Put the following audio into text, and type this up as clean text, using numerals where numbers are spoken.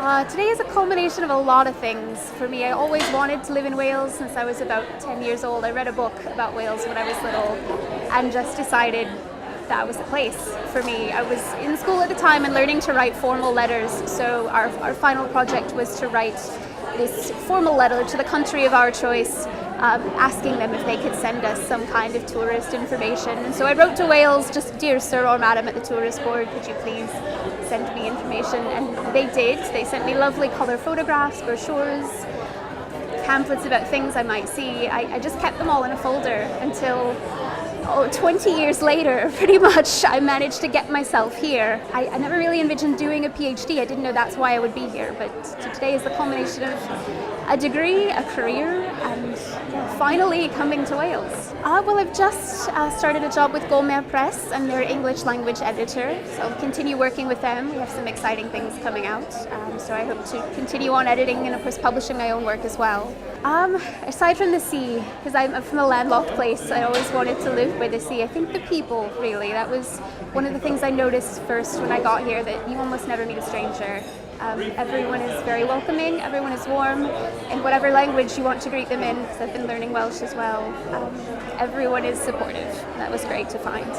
Today is a culmination of a lot of things for me. I always wanted to live in Wales since I was about 10 years old. I read a book about Wales when I was little and just decided that was the place for me. I was in school at the time and learning to write formal letters, so our final project was to write this formal letter to the country of our choice, asking them if they could send us some kind of tourist information. And so I wrote to Wales, just, "Dear Sir or Madam at the Tourist Board, could you please send me information?" And they did. They sent me lovely colour photographs, brochures, pamphlets about things I might see. I just kept them all in a folder until 20 years later, pretty much, I managed to get myself here. I never really envisioned doing a PhD. I didn't know that's why I would be here, but today is the culmination of a degree, a career, and finally coming to Wales. Well, I've just started a job with Gomer Press. I'm their English language editor, so I'll continue working with them. We have some exciting things coming out, so I hope to continue on editing and, of course, publishing my own work as well. Aside from the sea, because I'm from a landlocked place, I always wanted to live by the sea. I think the people, really, that was one of the things I noticed first when I got here, that you almost never meet a stranger. Everyone is very welcoming, everyone is warm, in whatever language you want to greet them in, because I've been learning Welsh as well. Everyone is supportive. That was great to find.